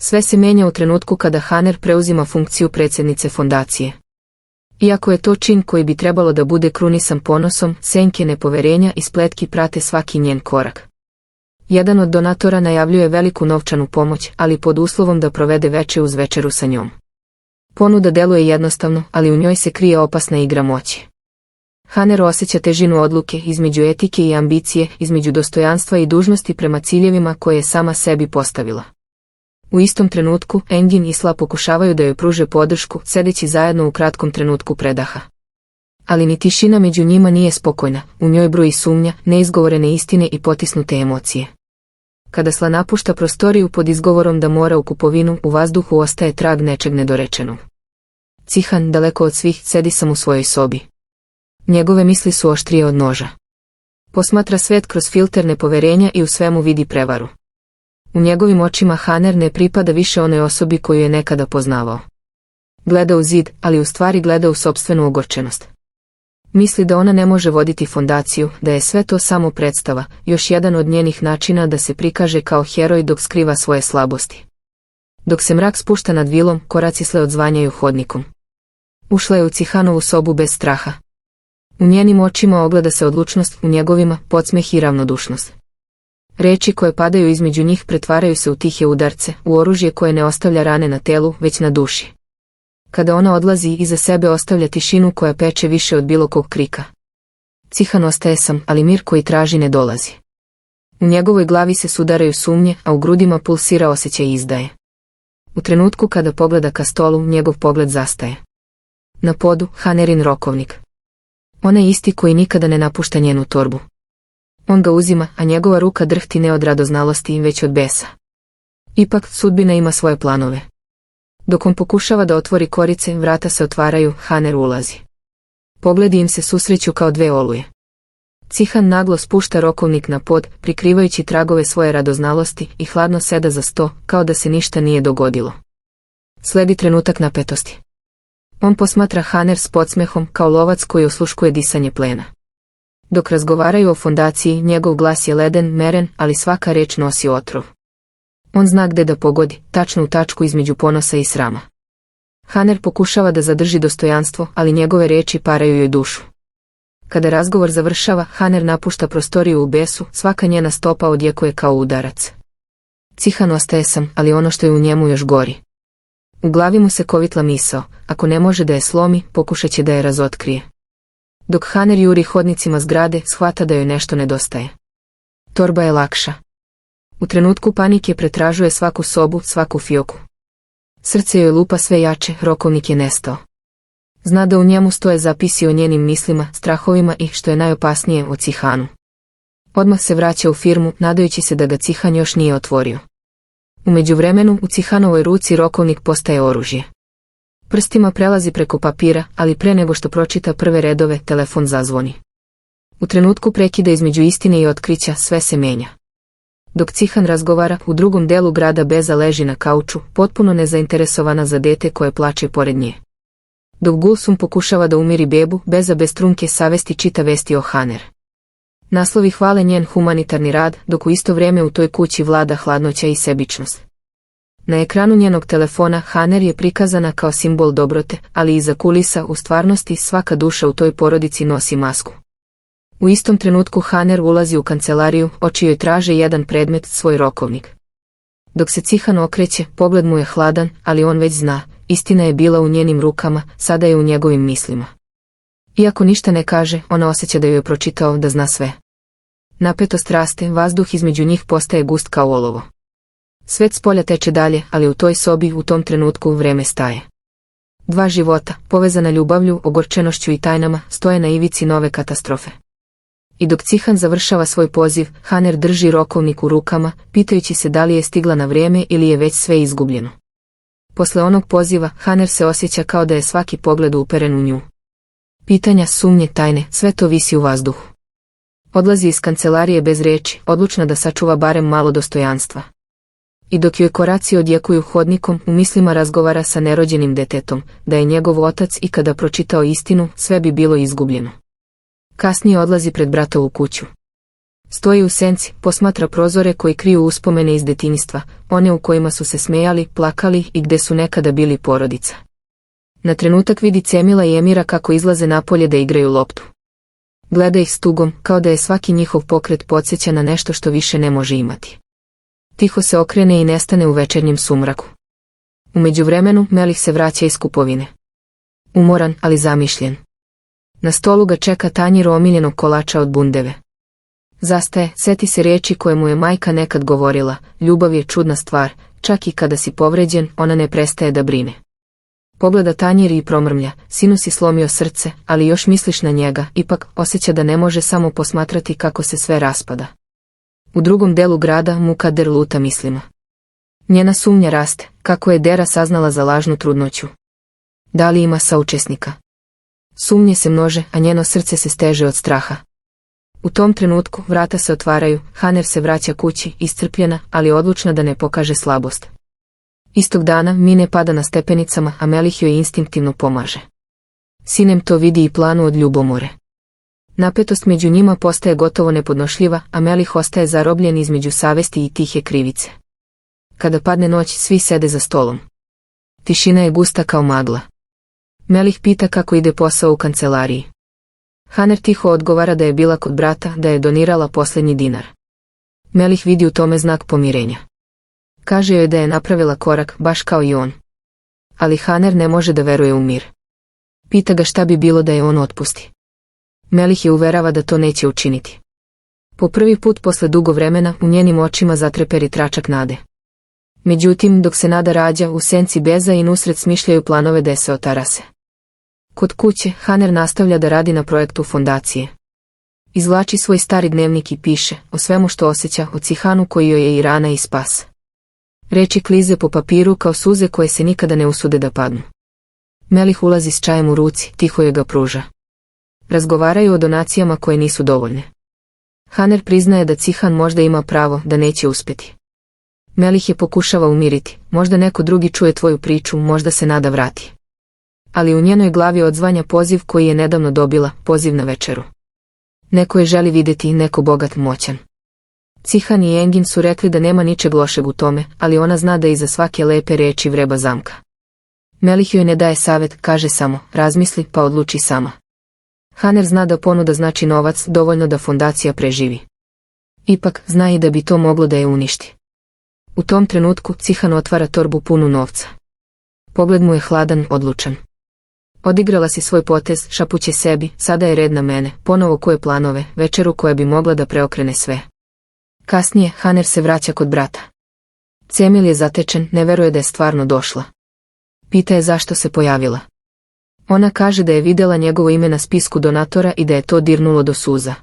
Sve se menja u trenutku kada Haner preuzima funkciju predsjednice fondacije. Iako je to čin koji bi trebalo da bude krunisan ponosom, senke nepoverenja i spletki prate svaki njen korak. Jedan od donatora najavljuje veliku novčanu pomoć, ali pod uslovom da provede veče uz večeru sa njom. Ponuda deluje jednostavno, ali u njoj se krije opasna igra moći. Haner osjeća težinu odluke između etike i ambicije, između dostojanstva i dužnosti prema ciljevima koje je sama sebi postavila. U istom trenutku, Engin i Sla pokušavaju da joj pruže podršku, sedeći zajedno u kratkom trenutku predaha. Ali ni tišina među njima nije spokojna, u njoj bruji sumnja, neizgovorene istine i potisnute emocije. Kada Sla napušta prostoriju pod izgovorom da mora u kupovinu, u vazduhu ostaje trag nečeg nedorečenog. Cihan, daleko od svih, sedi sam u svojoj sobi. Njegove misli su oštrije od noža. Posmatra svet kroz filter nepoverenja i u svemu vidi prevaru. U njegovim očima Haner ne pripada više onoj osobi koju je nekada poznavao. Gleda u zid, ali u stvari gleda u sopstvenu ogorčenost. Misli da ona ne može voditi fondaciju, da je sve to samo predstava, još jedan od njenih načina da se prikaže kao heroj dok skriva svoje slabosti. Dok se mrak spušta nad vilom, koraci Sle odzvanjaju hodnikom. Ušla je u Cihanovu sobu bez straha. U njenim očima ogleda se odlučnost, u njegovima podsmeh i ravnodušnost. Reči koje padaju između njih pretvaraju se u tihe udarce, u oružje koje ne ostavlja rane na telu, već na duši. Kada ona odlazi, iza sebe ostavlja tišinu koja peče više od bilo kog krika. Cihan ostaje sam, ali mir koji traži ne dolazi. U njegovoj glavi se sudaraju sumnje, a u grudima pulsira osjećaj izdaje. U trenutku kada pogleda ka stolu, njegov pogled zastaje. Na podu, Hanerin rokovnik. Onaj isti koji nikada ne napušta njenu torbu. On ga uzima, a njegova ruka drhti ne od radoznalosti, već od besa. Ipak, sudbina ima svoje planove. Dok on pokušava da otvori korice, vrata se otvaraju, Haner ulazi. Pogledi im se susreću kao dve oluje. Cihan naglo spušta rokovnik na pod, prikrivajući tragove svoje radoznalosti, i hladno seda za sto, kao da se ništa nije dogodilo. Sledi trenutak napetosti. On posmatra Haner s podsmehom, kao lovac koji osluškuje disanje plena. Dok razgovaraju o fondaciji, njegov glas je leden, meren, ali svaka reč nosi otrov. On zna gde da pogodi, tačno u tačku između ponosa i srama. Haner pokušava da zadrži dostojanstvo, ali njegove reči paraju joj dušu. Kada razgovor završava, Haner napušta prostoriju u besu, svaka njena stopa odjekuje kao udarac. Cihan ostaje sam, ali ono što je u njemu još gori. U glavi mu se kovitla misao, ako ne može da je slomi, pokušat će da je razotkrije. Dok Haner juri hodnicima zgrade, shvata da joj nešto nedostaje. Torba je lakša. U trenutku panike pretražuje svaku sobu, svaku fioku. Srce joj lupa sve jače, rokovnik je nestao. Zna da u njemu stoje zapisi o njenim mislima, strahovima i, što je najopasnije, o Cihanu. Odmah se vraća u firmu, nadajući se da ga Cihan još nije otvorio. U međuvremenu, u Cihanovoj ruci rokovnik postaje oružje. Prstima prelazi preko papira, ali pre nego što pročita prve redove, telefon zazvoni. U trenutku prekida između istine i otkrića, sve se menja. Dok Cihan razgovara, u drugom delu grada Beza leži na kauču, potpuno nezainteresovana za dete koje plače pored nje. Dok Gulsum pokušava da umiri bebu, Beza bez trunke savesti čita vesti o Haner. Naslovi hvale njen humanitarni rad, dok u isto vrijeme u toj kući vlada hladnoća i sebičnost. Na ekranu njenog telefona Haner je prikazana kao simbol dobrote, ali iza kulisa, u stvarnosti, svaka duša u toj porodici nosi masku. U istom trenutku Haner ulazi u kancelariju, oči joj traže jedan predmet, svoj rokovnik. Dok se Cihan okreće, pogled mu je hladan, ali on već zna, istina je bila u njenim rukama, sada je u njegovim mislima. Iako ništa ne kaže, ona osjeća da ju je pročitao, da zna sve. Napetost raste, vazduh između njih postaje gust kao olovo. Svet spolja teče dalje, ali u toj sobi, u tom trenutku, vreme staje. Dva života, povezana ljubavlju, ogorčenošću i tajnama, stoje na ivici nove katastrofe. I dok Cihan završava svoj poziv, Haner drži rokovnik u rukama, pitajući se da li je stigla na vrijeme ili je već sve izgubljeno. Posle onog poziva, Haner se osjeća kao da je svaki pogled uperen u nju. Pitanja, sumnje, tajne, sve to visi u vazduhu. Odlazi iz kancelarije bez reči, odlučna da sačuva barem malo dostojanstva. I dok joj koraci odjekuju hodnikom, u mislima razgovara sa nerođenim detetom, da je njegov otac ikada pročitao istinu, sve bi bilo izgubljeno. Kasnije odlazi pred bratovu kuću. Stoji u senci, posmatra prozore koji kriju uspomene iz detinjstva, one u kojima su se smejali, plakali i gde su nekada bili porodica. Na trenutak vidi Cemila i Emira kako izlaze napolje da igraju loptu. Gleda ih s tugom, kao da je svaki njihov pokret podsjeća na nešto što više ne može imati. Tiho se okrene i nestane u večernjem sumraku. U međuvremenu Melih se vraća iz kupovine. Umoran, ali zamišljen. Na stolu ga čeka tanjir omiljenog kolača od bundeve. Zastaje, seti se riječi koje mu je majka nekad govorila: ljubav je čudna stvar, čak i kada si povređen, ona ne prestaje da brine. Pogleda tanjir i promrmlja: sinu si slomio srce, ali još misliš na njega. Ipak osjeća da ne može samo posmatrati kako se sve raspada. U drugom delu grada Mukader luta mislima. Njena sumnja raste, kako je Dera saznala za lažnu trudnoću. Da li ima saučesnika? Sumnje se množe, a njeno srce se steže od straha. U tom trenutku vrata se otvaraju, Haner se vraća kući, iscrpljena, ali odlučna da ne pokaže slabost. Istog dana Mine pada na stepenicama, a Melih joj instinktivno pomaže. Sinem to vidi i planu od ljubomore. Napetost među njima postaje gotovo nepodnošljiva, a Melih ostaje zarobljen između savesti i tihe krivice. Kada padne noć, svi sede za stolom. Tišina je gusta kao magla. Melih pita kako ide posao u kancelariji. Haner tiho odgovara da je bila kod brata, da je donirala posljednji dinar. Melih vidi u tome znak pomirenja. Kaže joj da je napravila korak, baš kao i on. Ali Haner ne može da veruje u mir. Pita ga šta bi bilo da je on otpusti. Melih je uverava da to neće učiniti. Po prvi put posle dugo vremena u njenim očima zatreperi tračak nade. Međutim, dok se nada rađa, u senci Beza i Nusret smišljaju planove da je se otarase. Kod kuće, Haner nastavlja da radi na projektu fondacije. Izvlači svoj stari dnevnik i piše o svemu što osjeća, o Cihanu koji joj je i rana i spas. Reči klize po papiru kao suze koje se nikada ne usude da padnu. Melih ulazi s čajem u ruci, tiho joj ga pruža. Razgovaraju o donacijama koje nisu dovoljne. Haner priznaje da Cihan možda ima pravo, da neće uspjeti. Melih je pokušava umiriti, možda neko drugi čuje tvoju priču, možda se nada vrati. Ali u njenoj glavi odzvanja poziv koji je nedavno dobila, poziv na večeru. Neko je želi vidjeti, neko bogat, moćan. Cihan i Engin su rekli da nema ničeg lošeg u tome, ali ona zna da iza svake lepe reči vreba zamka. Melih joj ne daje savjet, kaže samo, razmisli pa odluči sama. Haner zna da ponuda znači novac, dovoljno da fondacija preživi. Ipak, zna i da bi to moglo da je uništi. U tom trenutku Cihan otvara torbu punu novca. Pogled mu je hladan, odlučan. Odigrala si svoj potez, šapuće sebi, sada je red na mene, ponovo koje planove, večeru koja bi mogla da preokrene sve. Kasnije, Haner se vraća kod brata. Cemil je zatečen, ne veruje da je stvarno došla. Pita je zašto se pojavila. Ona kaže da je vidjela njegovo ime na spisku donatora i da je to dirnulo do suza.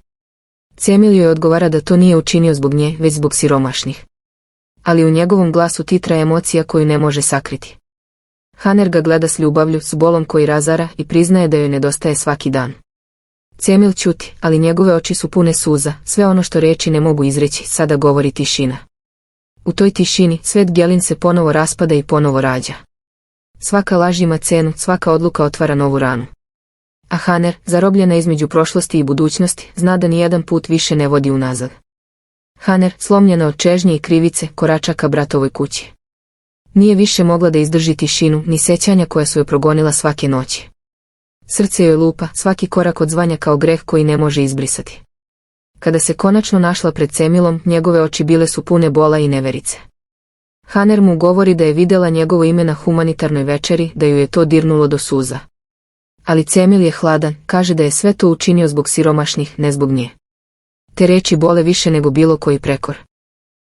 Cemil joj odgovara da to nije učinio zbog nje, već zbog siromašnih. Ali u njegovom glasu titra emocija koju ne može sakriti. Haner ga gleda s ljubavlju, s bolom koji razara i priznaje da joj nedostaje svaki dan. Cemil ćuti, ali njegove oči su pune suza, sve ono što riječi ne mogu izreći, sada govori tišina. U toj tišini, svet Gelin se ponovo raspada i ponovo rađa. Svaka laž ima cenu, svaka odluka otvara novu ranu. A Haner, zarobljena između prošlosti i budućnosti, zna da nijedan put više ne vodi unazad. Haner, slomljena od čežnje i krivice, korača ka bratovoj kući. Nije više mogla da izdrži tišinu, ni sećanja koja su joj progonila svake noći. Srce joj lupa, svaki korak odzvanja kao greh koji ne može izbrisati. Kada se konačno našla pred Cemilom, njegove oči bile su pune bola i neverice. Haner mu govori da je vidjela njegovo ime na humanitarnoj večeri, da ju je to dirnulo do suza. Ali Cemil je hladan, kaže da je sve to učinio zbog siromašnih, ne zbog nje. Te reči bole više nego bilo koji prekor.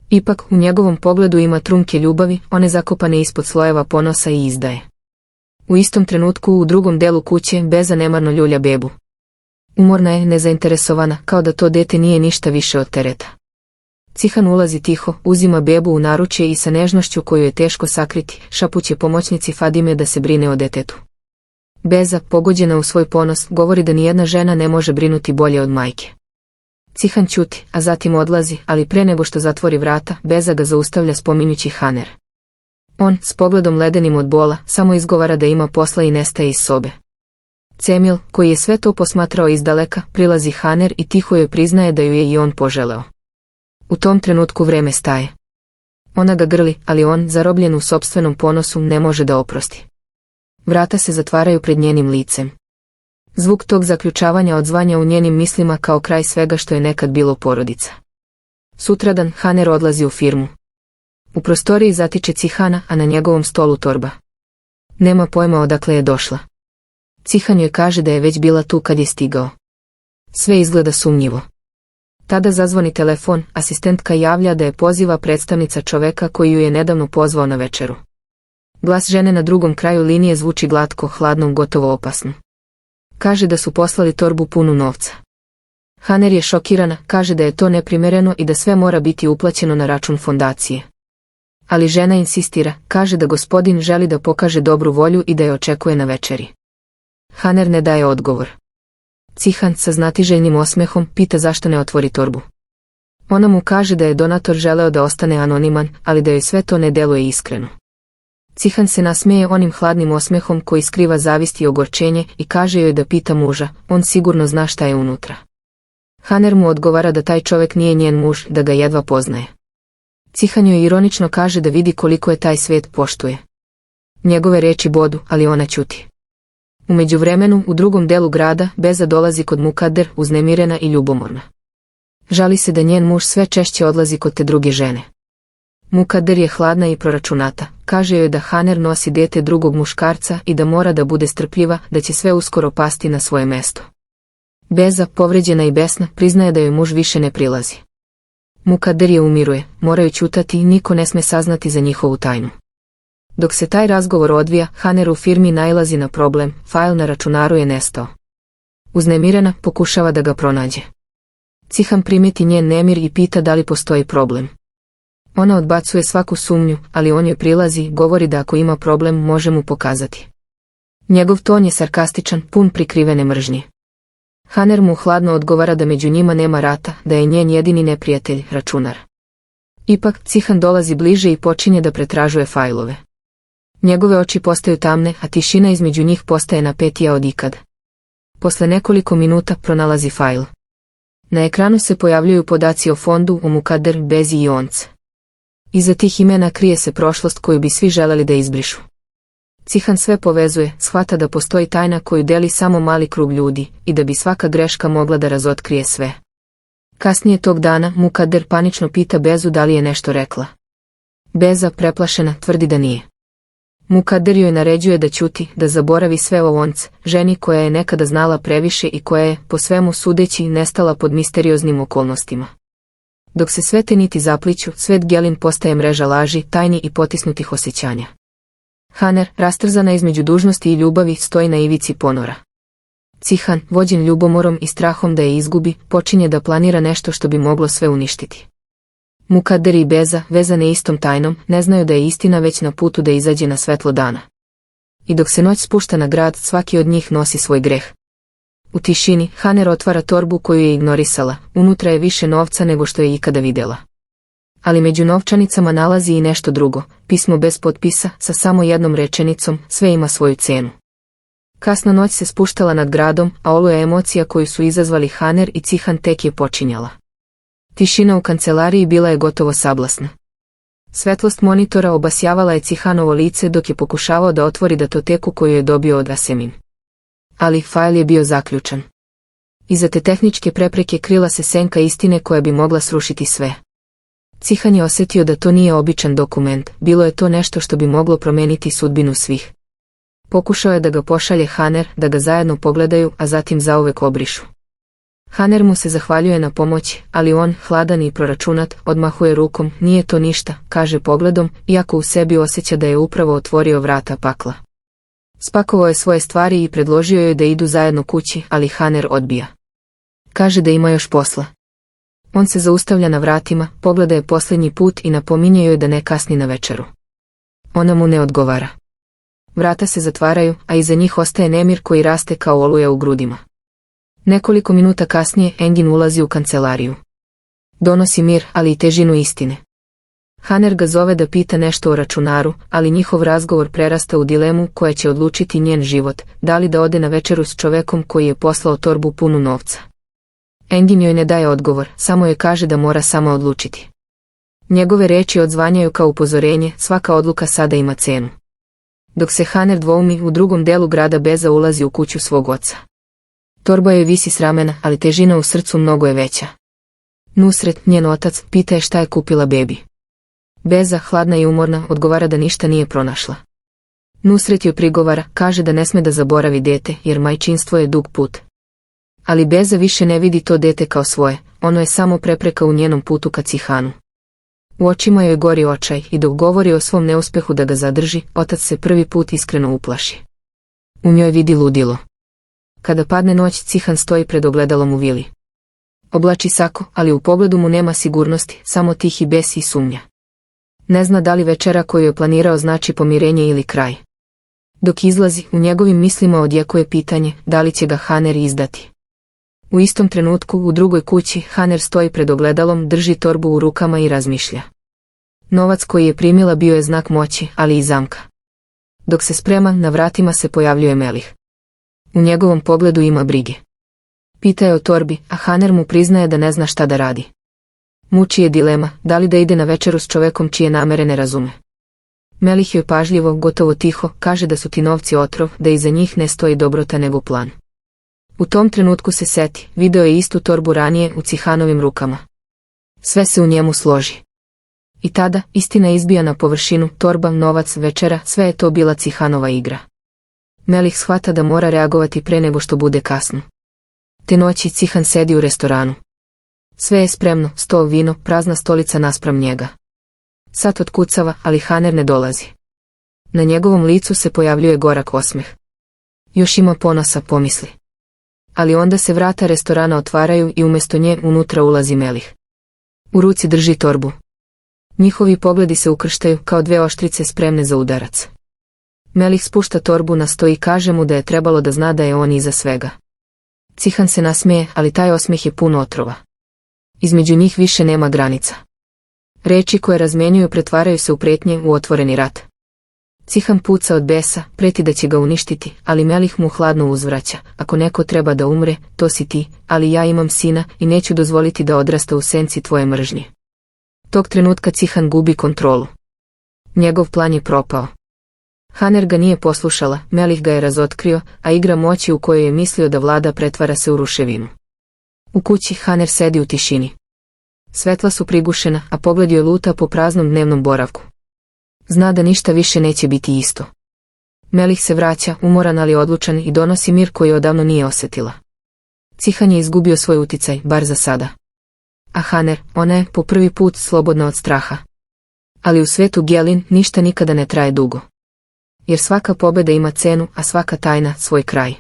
Ipak, u njegovom pogledu ima trunke ljubavi, one zakopane ispod slojeva ponosa i izdaje. U istom trenutku u drugom delu kuće Beza nemarno ljulja bebu. Umorna je, nezainteresovana, kao da to dete nije ništa više od tereta. Cihan ulazi tiho, uzima bebu u naručje i sa nežnošću koju je teško sakriti, šapuće pomoćnici Fadime da se brine o detetu. Beza, pogođena u svoj ponos, govori da nijedna žena ne može brinuti bolje od majke. Cihan ćuti, a zatim odlazi, ali pre nego što zatvori vrata, Beza ga zaustavlja spominjući Haner. On, s pogledom ledenim od bola, samo izgovara da ima posla i nestaje iz sobe. Cemil, koji je sve to posmatrao izdaleka, prilazi Haner i tiho joj priznaje da ju je i on poželeo. U tom trenutku vreme staje. Ona ga grli, ali on, zarobljen u sopstvenom ponosu, ne može da oprosti. Vrata se zatvaraju pred njenim licem. Zvuk tog zaključavanja odzvanja u njenim mislima kao kraj svega što je nekad bilo porodica. Sutradan Haner odlazi u firmu. U prostoriji zatiče Cihana, a na njegovom stolu torba. Nema pojma odakle je došla. Cihan joj kaže da je već bila tu kad je stigao. Sve izgleda sumnjivo. Tada zazvoni telefon, asistentka javlja da je poziva predstavnica čoveka koji ju je nedavno pozvao na večeru. Glas žene na drugom kraju linije zvuči glatko, hladno, gotovo opasno. Kaže da su poslali torbu punu novca. Haner je šokirana, kaže da je to neprimereno i da sve mora biti uplaćeno na račun fondacije. Ali žena insistira, kaže da gospodin želi da pokaže dobru volju i da je očekuje na večeri. Haner ne daje odgovor. Cihan sa znatiželjnim osmehom pita zašto ne otvori torbu. Ona mu kaže da je donator želeo da ostane anoniman, ali da joj sve to ne deluje iskreno. Cihan se nasmeje onim hladnim osmehom koji skriva zavist i ogorčenje i kaže joj da pita muža, on sigurno zna šta je unutra. Haner mu odgovara da taj čovjek nije njen muž, da ga jedva poznaje. Cihan joj ironično kaže da vidi koliko je taj svijet poštuje. Njegove reči bodu, ali ona ćuti. U međuvremenu, u drugom delu grada, Beza dolazi kod Mukader, uznemirena i ljubomorna. Žali se da njen muž sve češće odlazi kod te druge žene. Mukader je hladna i proračunata, kaže joj da Haner nosi dete drugog muškarca i da mora da bude strpljiva, da će sve uskoro pasti na svoje mesto. Beza, povređena i besna, priznaje da joj muž više ne prilazi. Mukader je umiruje, moraju ćutati i niko ne sme saznati za njihovu tajnu. Dok se taj razgovor odvija, Haner u firmi nailazi na problem, fajl na računaru je nestao. Uznemirena, pokušava da ga pronađe. Cihan primeti njen nemir i pita da li postoji problem. Ona odbacuje svaku sumnju, ali on joj prilazi, govori da ako ima problem može mu pokazati. Njegov ton je sarkastičan, pun prikrivene mržnje. Haner mu hladno odgovara da među njima nema rata, da je njen jedini neprijatelj, računar. Ipak, Cihan dolazi bliže i počinje da pretražuje fajlove. Njegove oči postaju tamne, a tišina između njih postaje napetija od ikad. Posle nekoliko minuta pronalazi fajl. Na ekranu se pojavljuju podaci o fondu, o Mukader, Bezi i Onc. Iza tih imena krije se prošlost koju bi svi želeli da izbrišu. Cihan sve povezuje, shvata da postoji tajna koju deli samo mali krug ljudi i da bi svaka greška mogla da razotkrije sve. Kasnije tog dana Mukader panično pita Bezu da li je nešto rekla. Beza, preplašena, tvrdi da nije. Mukader joj naređuje da ćuti, da zaboravi sve o Onc, ženi koja je nekada znala previše i koja je, po svemu sudeći, nestala pod misterioznim okolnostima. Dok se sve te niti zapliću, svet Gelin postaje mreža laži, tajni i potisnutih osjećanja. Haner, rastrzana između dužnosti i ljubavi, stoji na ivici ponora. Cihan, vođen ljubomorom i strahom da je izgubi, počinje da planira nešto što bi moglo sve uništiti. Mukader i Beza, vezane istom tajnom, ne znaju da je istina već na putu da izađe na svetlo dana. I dok se noć spušta na grad, svaki od njih nosi svoj greh. U tišini, Haner otvara torbu koju je ignorisala, unutra je više novca nego što je ikada vidjela. Ali među novčanicama nalazi i nešto drugo, pismo bez potpisa, sa samo jednom rečenicom, sve ima svoju cenu. Kasna noć se spuštala nad gradom, a oluja emocija koju su izazvali Haner i Cihan tek je počinjala. Tišina u kancelariji bila je gotovo sablasna. Svetlost monitora obasjavala je Cihanovo lice dok je pokušavao da otvori datoteku koju je dobio od Asemin. Ali fajl je bio zaključan. Iza te tehničke prepreke krila se senka istine koja bi mogla srušiti sve. Cihan je osjetio da to nije običan dokument, bilo je to nešto što bi moglo promeniti sudbinu svih. Pokušao je da ga pošalje Haner, da ga zajedno pogledaju, a zatim zauvek obrišu. Haner mu se zahvaljuje na pomoći, ali on, hladan i proračunat, odmahuje rukom, nije to ništa, kaže pogledom, iako u sebi osjeća da je upravo otvorio vrata pakla. Spakovao je svoje stvari i predložio joj da idu zajedno kući, ali Haner odbija. Kaže da ima još posla. On se zaustavlja na vratima, pogleda je posljednji put i napominje joj da ne kasni na večeru. Ona mu ne odgovara. Vrata se zatvaraju, a iza njih ostaje nemir koji raste kao oluja u grudima. Nekoliko minuta kasnije Engin ulazi u kancelariju. Donosi mir, ali i težinu istine. Haner ga zove da pita nešto o računaru, ali njihov razgovor prerasta u dilemu koja će odlučiti njen život, da li da ode na večeru s čovekom koji je poslao torbu punu novca. Engin joj ne daje odgovor, samo joj kaže da mora sama odlučiti. Njegove reči odzvanjaju kao upozorenje, svaka odluka sada ima cenu. Dok se Haner dvoumi, u drugom delu grada Beza ulazi u kuću svog oca. Torba joj visi s ramena, ali težina u srcu mnogo je veća. Nusret, njen otac, pita je šta je kupila bebi. Beza, hladna i umorna, odgovara da ništa nije pronašla. Nusret joj prigovara, kaže da ne sme da zaboravi dete, jer majčinstvo je dug put. Ali Beza više ne vidi to dete kao svoje, ono je samo prepreka u njenom putu ka Cihanu. U očima joj gori očaj i dok govori o svom neuspehu da ga zadrži, otac se prvi put iskreno uplaši. U njoj vidi ludilo. Kada padne noć, Cihan stoji pred ogledalom u vili. Oblači sako, ali u pogledu mu nema sigurnosti, samo tihi bes i sumnja. Ne zna da li večera koju je planirao znači pomirenje ili kraj. Dok izlazi, u njegovim mislima odjekuje pitanje da li će ga Haner izdati. U istom trenutku, u drugoj kući, Haner stoji pred ogledalom, drži torbu u rukama i razmišlja. Novac koji je primila bio je znak moći, ali i zamka. Dok se sprema, na vratima se pojavljuje Melih. U njegovom pogledu ima brige. Pita je o torbi, a Haner mu priznaje da ne zna šta da radi. Muči je dilema, da li da ide na večeru s čovekom čije namere ne razume. Melih joj pažljivo, gotovo tiho, kaže da su ti novci otrov, da iza njih ne stoji dobrota nego plan. U tom trenutku se seti, video je istu torbu ranije u Cihanovim rukama. Sve se u njemu složi. I tada, istina izbija na površinu, torba, novac, večera, sve je to bila Cihanova igra. Melih shvata da mora reagovati pre nego što bude kasno. Te noći Cihan sedi u restoranu. Sve je spremno, sto, vino, prazna stolica naspram njega. Sat otkucava, ali Haner ne dolazi. Na njegovom licu se pojavljuje gorak osmeh. Još ima ponosa, pomisli. Ali onda se vrata restorana otvaraju i umjesto nje unutra ulazi Melih. U ruci drži torbu. Njihovi pogledi se ukrštaju kao dve oštrice spremne za udarac. Melih spušta torbu na sto i kaže mu da je trebalo da zna da je on iza svega. Cihan se nasmeje, ali taj osmeh je pun otrova. Između njih više nema granica. Reči koje razmenjuju pretvaraju se u prijetnje, u otvoreni rat. Cihan puca od besa, preti da će ga uništiti, ali Melih mu hladno uzvraća. Ako neko treba da umre, to si ti, ali ja imam sina i neću dozvoliti da odrasta u senci tvoje mržnje. Tog trenutka Cihan gubi kontrolu. Njegov plan je propao. Haner ga nije poslušala, Melih ga je razotkrio, a igra moći u kojoj je mislio da vlada pretvara se u ruševinu. U kući Haner sedi u tišini. Svetla su prigušena, a pogled joj luta po praznom dnevnom boravku. Zna da ništa više neće biti isto. Melih se vraća, umoran ali odlučan i donosi mir koji odavno nije osjetila. Cihan je izgubio svoj uticaj, bar za sada. A Haner, ona je, po prvi put, slobodna od straha. Ali u svetu Gelin ništa nikada ne traje dugo. Jer svaka pobjeda ima cenu, a svaka tajna svoj kraj.